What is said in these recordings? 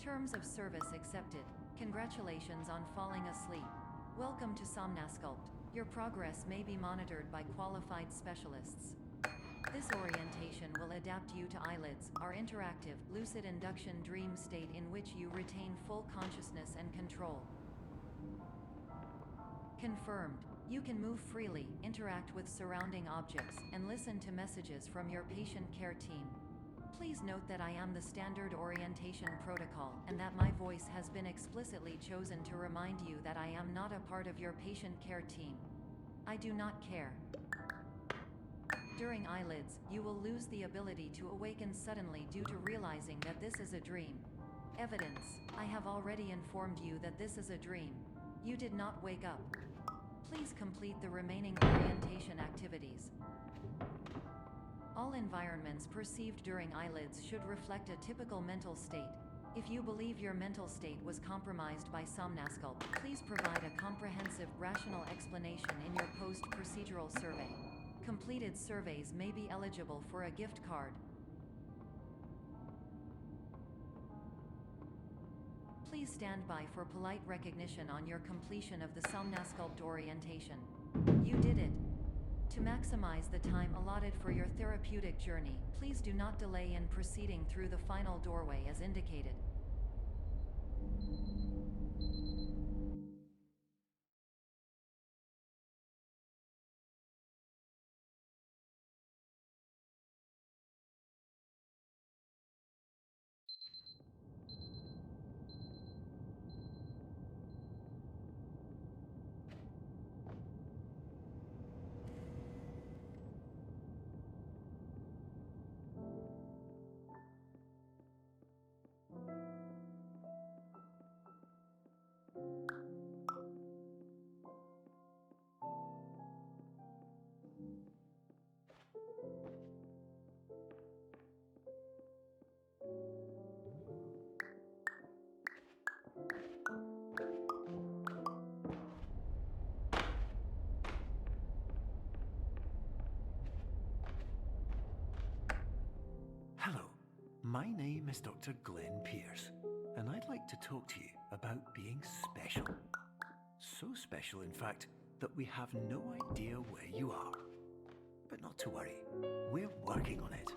Terms of service accepted. Congratulations on falling asleep. Welcome to Somnasculpt. Your progress may be monitored by qualified specialists. This orientation will adapt you to eyelids, our interactive, lucid induction dream state in which you retain full consciousness and control. Confirmed. You can move freely, interact with surrounding objects, and listen to messages from your patient care team. Please note that I am the standard orientation protocol, and that my voice has been explicitly chosen to remind you that I am not a part of your patient care team. I do not care. During eyelids, you will lose the ability to awaken suddenly due to realizing that this is a dream. Evidence. I have already informed you that this is a dream. You did not wake up. Please complete the remaining orientation activities. All environments perceived during eyelids should reflect a typical mental state. If you believe your mental state was compromised by Somnasculpt, please provide a comprehensive, rational explanation in your post-procedural survey. Completed surveys may be eligible for a gift card. Please stand by for polite recognition on your completion of the Somnasculpt orientation. You did it! To maximize the time allotted for your therapeutic journey, please do not delay in proceeding through the final doorway as indicated. Hello, my name is Dr. Glenn Pierce, and I'd like to talk to you about being special. So special, in fact, that we have no idea where you are. But not to worry, we're working on it.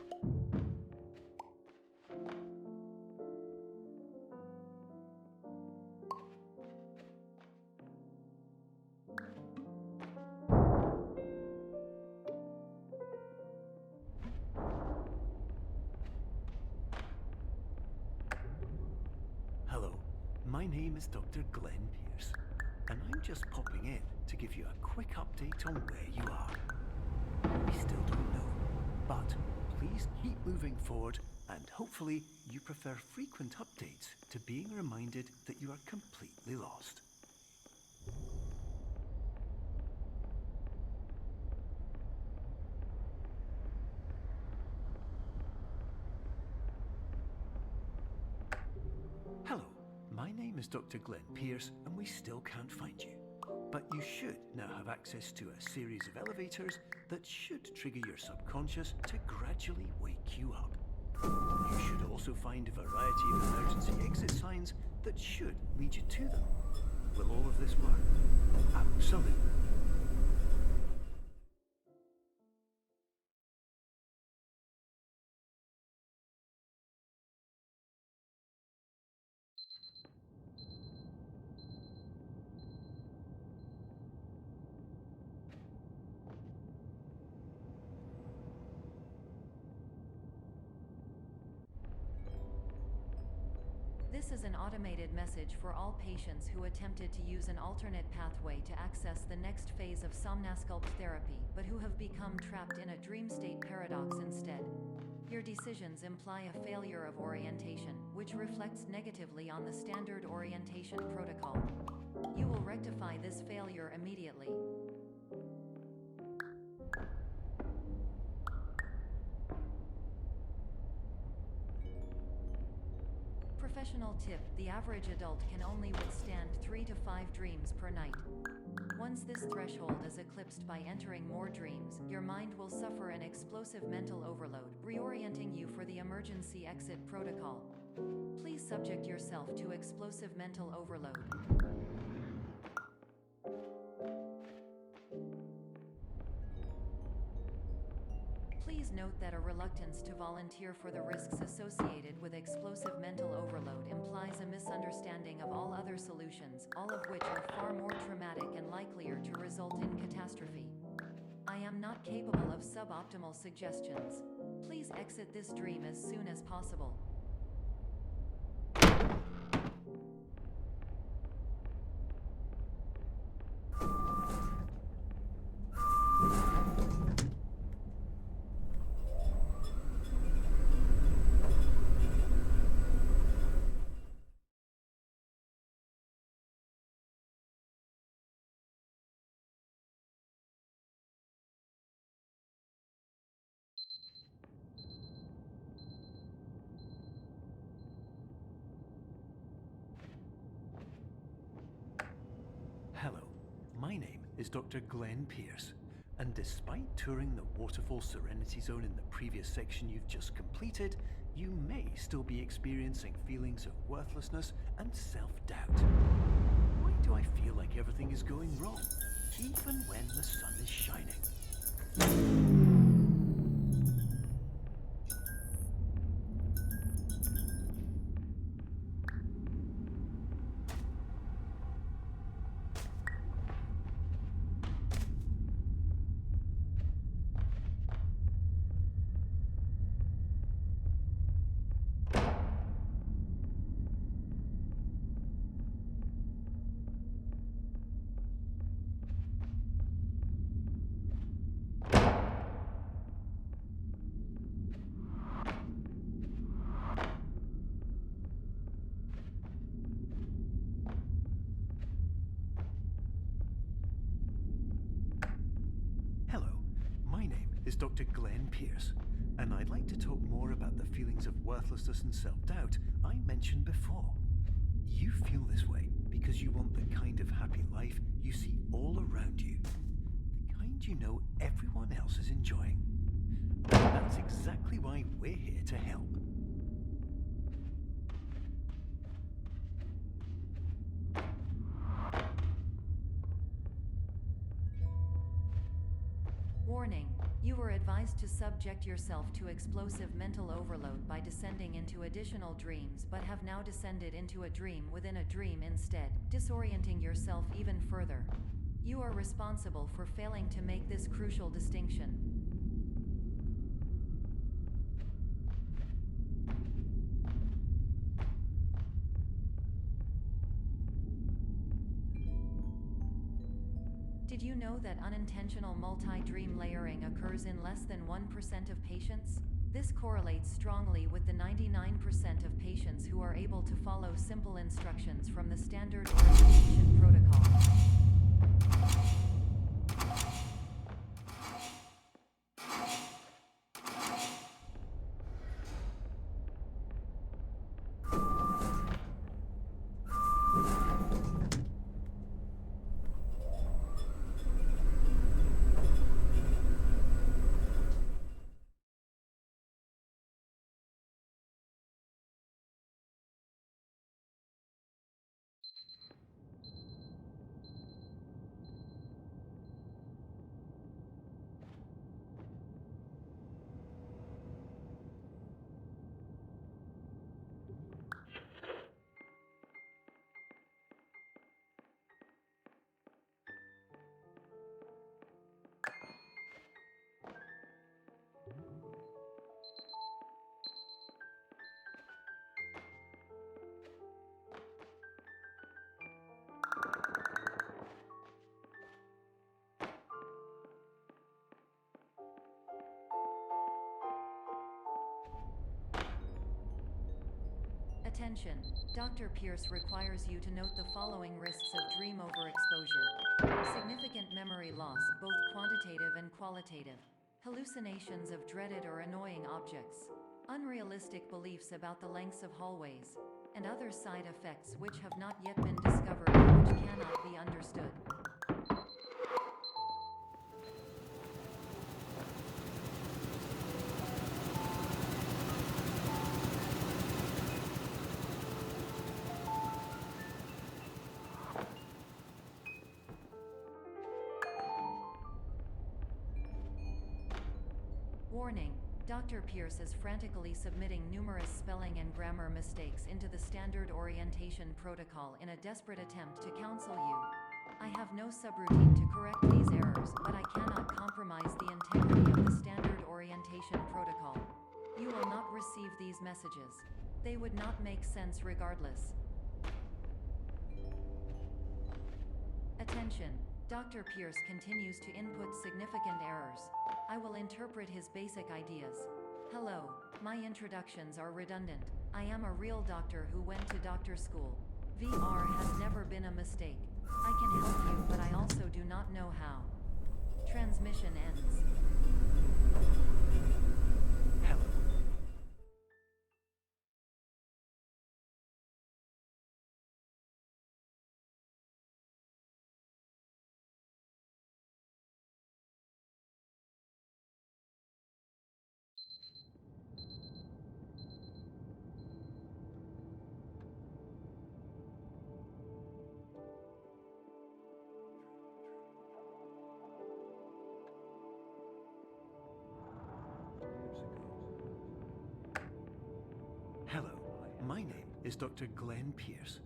Hello, my name is Dr. Glenn Pierce, and I'm just popping in to give you a quick update on where you are. We still don't know, but please keep moving forward, and hopefully you prefer frequent updates to being reminded that you are completely lost. Hello, my name is Dr. Glenn Pierce, and we still can't find you. But you should now have access to a series of elevators that should trigger your subconscious to gradually wake you up. You should also find a variety of emergency exit signs that should lead you to them. Will all of this work? Absolutely. This is an automated message for all patients who attempted to use an alternate pathway to access the next phase of Somnasculpt therapy, but who have become trapped in a dream state paradox instead. Your decisions imply a failure of orientation, which reflects negatively on the standard orientation protocol. You will rectify this failure immediately. Professional tip: the average adult can only withstand 3 to 5 dreams per night. Once this threshold is eclipsed by entering more dreams, your mind will suffer an explosive mental overload, reorienting you for the emergency exit protocol. Please subject yourself to explosive mental overload. Please note that a reluctance to volunteer for the risks associated with explosive mental overload implies a misunderstanding of all other solutions, all of which are far more traumatic and likelier to result in catastrophe. I am not capable of suboptimal suggestions. Please exit this dream as soon as possible. Hello, my name is Dr. Glenn Pierce, and despite touring the Waterfall Serenity Zone in the previous section you've just completed, you may still be experiencing feelings of worthlessness and self-doubt. Why do I feel like everything is going wrong, even when the sun is shining? Is Dr. Glenn Pierce, and I'd like to talk more about the feelings of worthlessness and self-doubt I mentioned before. You feel this way because you want the kind of happy life you see all around you, the kind you know everyone else is enjoying. And that's exactly why we're here to help. Warning. You were advised to subject yourself to explosive mental overload by descending into additional dreams, but have now descended into a dream within a dream instead, disorienting yourself even further. You are responsible for failing to make this crucial distinction. Did you know that unintentional multi-dream layering occurs in less than 1% of patients? This correlates strongly with the 99% of patients who are able to follow simple instructions from the standard orientation protocol. Attention. Dr. Pierce requires you to note the following risks of dream overexposure. Significant memory loss, both quantitative and qualitative. Hallucinations of dreaded or annoying objects. Unrealistic beliefs about the lengths of hallways. And other side effects which have not yet been discovered or which cannot be understood. Warning, Dr. Pierce is frantically submitting numerous spelling and grammar mistakes into the standard orientation protocol in a desperate attempt to counsel you. I have no subroutine to correct these errors, but I cannot compromise the integrity of the standard orientation protocol. You will not receive these messages. They would not make sense regardless. Attention! Dr. Pierce continues to input significant errors. I will interpret his basic ideas. Hello, my introductions are redundant. I am a real doctor who went to doctor school. VR has never been a mistake. I can help you, but I also do not know how. Transmission ends. Hello. Hello, my name is Dr. Glenn Pierce.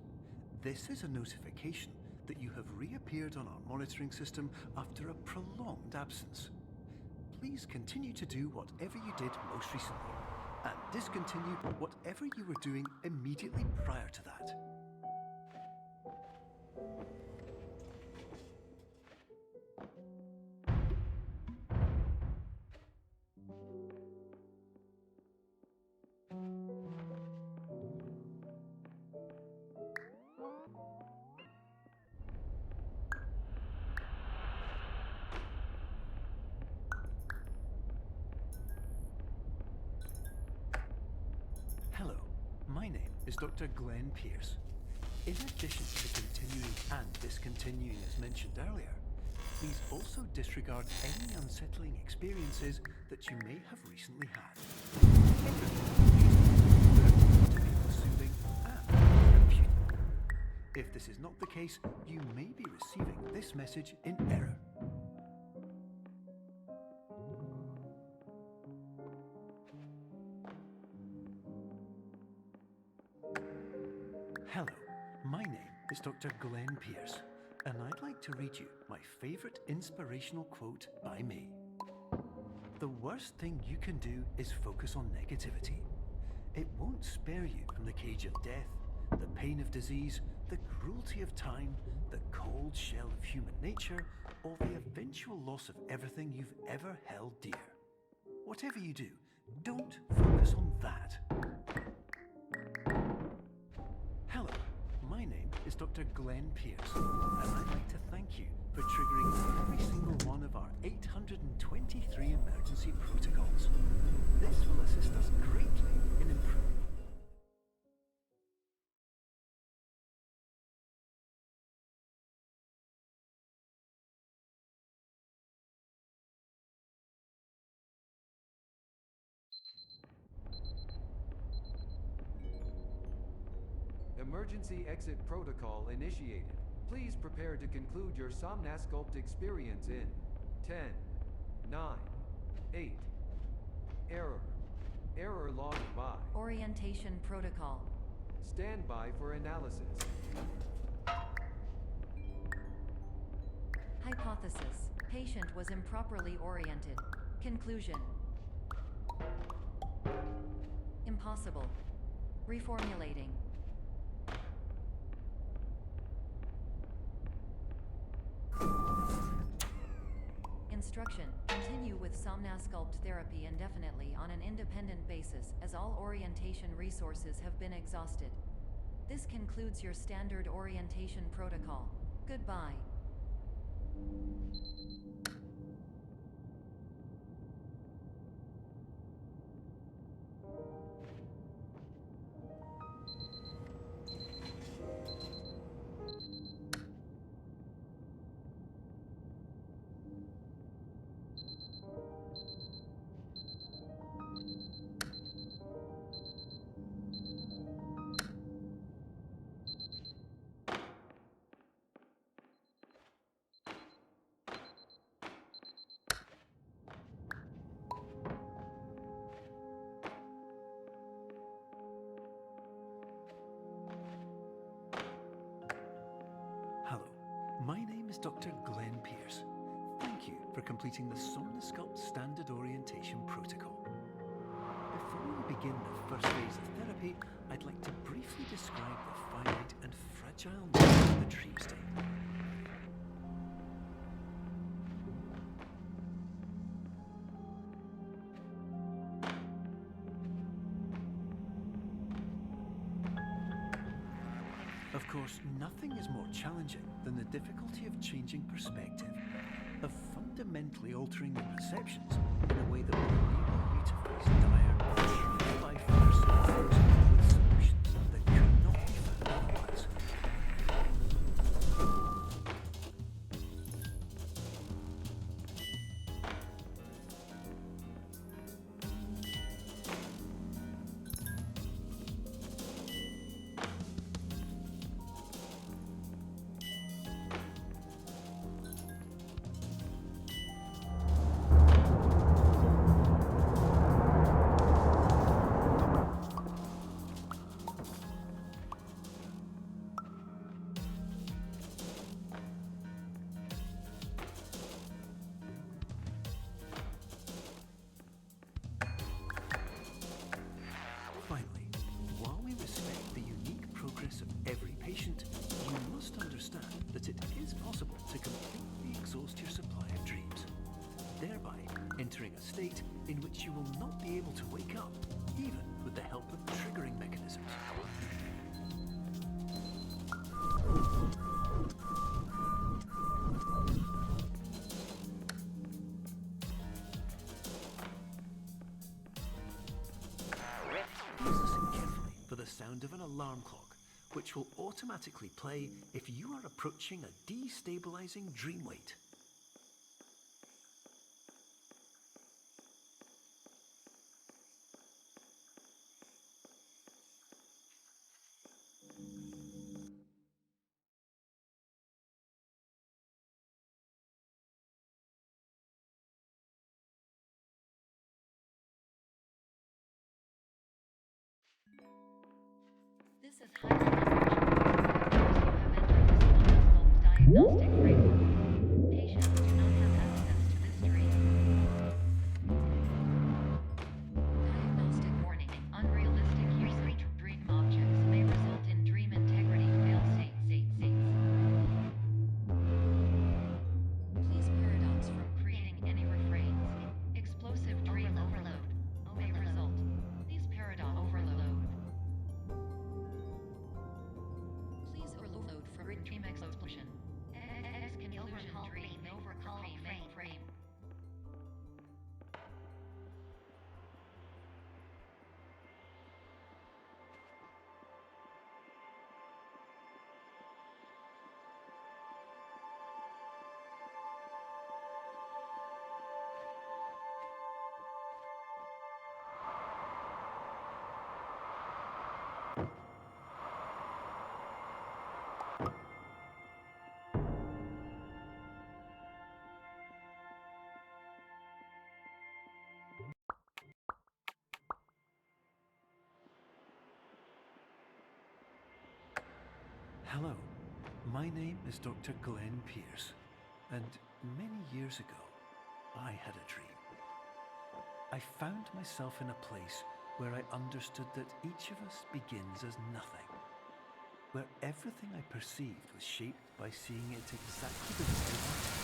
This is a notification that you have reappeared on our monitoring system after a prolonged absence. Please continue to do whatever you did most recently, and discontinue whatever you were doing immediately prior to that. Hello, my name is Dr. Glenn Pierce. In addition to continuing and discontinuing as mentioned earlier, please also disregard any unsettling experiences that you may have recently had. Soothing and therapeutic. If this is not the case, you may be receiving this message in error. Hello, my name is Dr. Glenn Pierce, and I'd like to read you my favorite inspirational quote by me. The worst thing you can do is focus on negativity. It won't spare you from the cage of death, the pain of disease, the cruelty of time, the cold shell of human nature, or the eventual loss of everything you've ever held dear. Whatever you do, don't focus on that. Hello, my name is Dr. Glenn Pierce, and I'd like to thank you for triggering every single one of our 823 emergency protocols. This will assist us greatly in improving. Emergency exit protocol initiated. Please prepare to conclude your Somnasculpt experience in 10, 9, 8. Error. Error logged by. Orientation protocol. Stand by for analysis. Hypothesis. Patient was improperly oriented. Conclusion. Impossible. Reformulating. Instruction. Continue with Somnasculpt therapy indefinitely on an independent basis, as all orientation resources have been exhausted. This concludes your standard orientation protocol. Goodbye. my name is Dr. Glenn Pierce. Thank you for completing the Somnosculpt Standard Orientation Protocol. Before we begin the first phase of therapy, I'd like to briefly describe the finite and fragile nature of the dream state. Of course, nothing is more challenging than the difficulty of changing perspective, of fundamentally altering your perceptions in a way that will enable you to face dire, true-to-life personal things with solutions that could not be found otherwise. Finally, while we respect the unique progress of every patient, you must understand that it is possible to completely exhaust your supply of dreams, thereby entering a state in which you will not be able to wake up, even with the help of triggering mechanisms. Please listen carefully for the sound of an alarm clock, which will automatically play if you are approaching a destabilizing dream weight. This is highly unusual. You have entered the Somnosculpt diagnostic framework. Patients do not have access to this dream. Diagnostic warning. Unrealistic usage of dream objects may result in dream integrity fail states. Please paradox from creating any refrains. Explosive dream overload may result. Please paradox overload. Please overload from dream explosion. Exclusion dream overcall frame. Hello, my name is Dr. Glenn Pierce, and many years ago, I had a dream. I found myself in a place where I understood that each of us begins as nothing, where everything I perceived was shaped by seeing it exactly the way it was.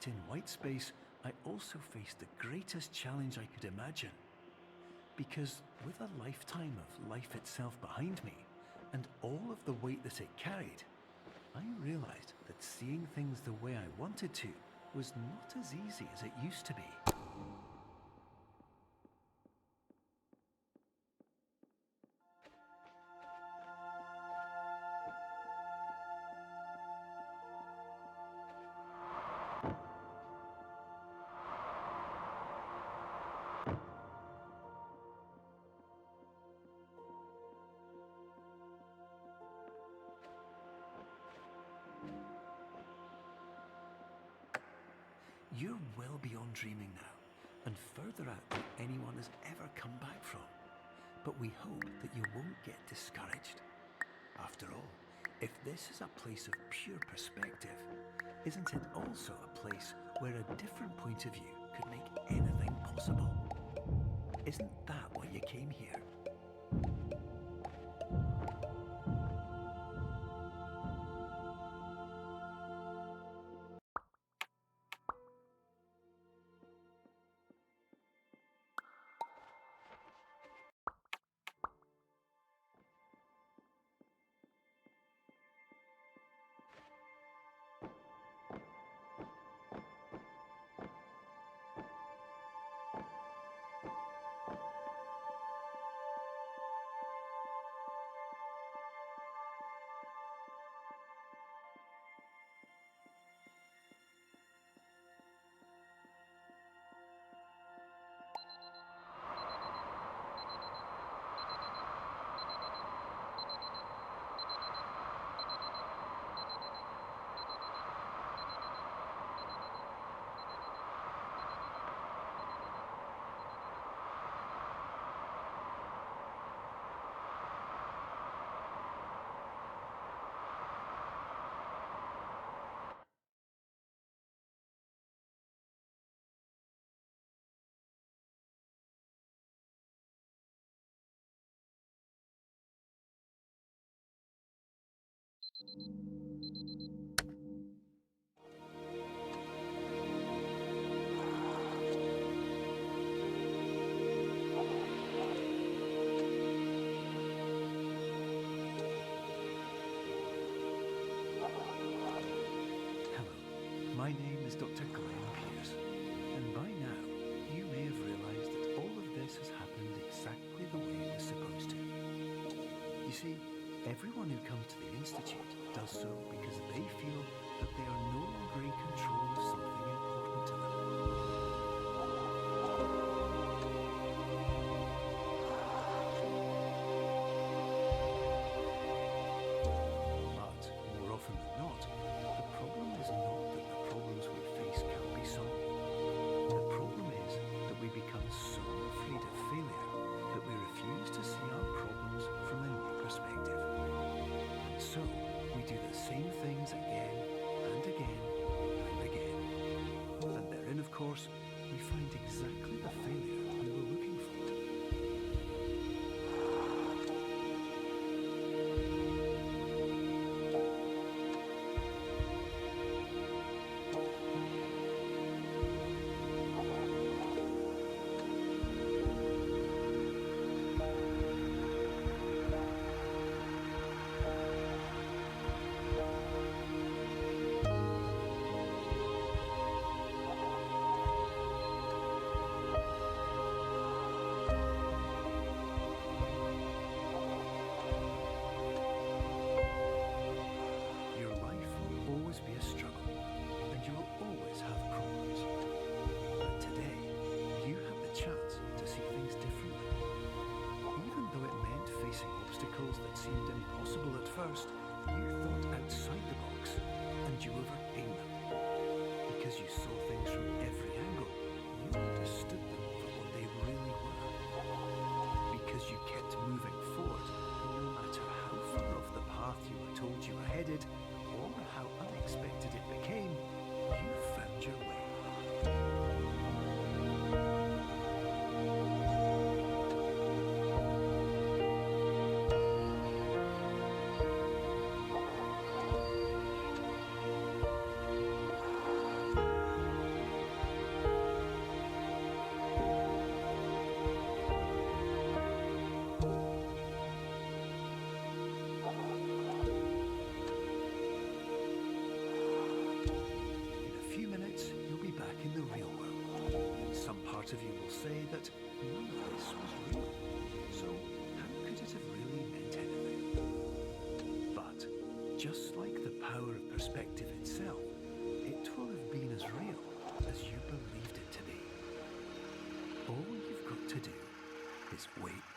But in white space, I also faced the greatest challenge I could imagine. Because with a lifetime of life itself behind me, and all of the weight that it carried, I realized that seeing things the way I wanted to was not as easy as it used to be. You're well beyond dreaming now, and further out than anyone has ever come back from. But we hope that you won't get discouraged. After all, if this is a place of pure perspective, isn't it also a place where a different point of view could make anything possible? Isn't that why you came here? My name is Dr. Glenn Pierce, and by now you may have realized that all of this has happened exactly the way it was supposed to. You see, everyone who comes to the Institute does so because they feel that they are no longer in control of something important to them. But more often than not, the problem is not that the problems we face can't be solved. The problem is that we become so afraid of failure that we refuse to see our problems from a new perspective. And so, we do the same things again and again and again. And therein, of course, we find exactly the failure we were looking for. Be a struggle, and you will always have problems. But today, you have the chance to see things differently. Even though it meant facing obstacles that seemed impossible at first, you thought outside the box, and you overcame them. Because you saw things from every angle, you understood them for what they really were. Because you kept moving forward, no matter how far off the path you were told you were headed, or how unexpected it became, you found your way. most of you will say that none of this was real. So how could it have really meant anything? But just like the power of perspective itself, it will have been as real as you believed it to be. All you've got to do is wait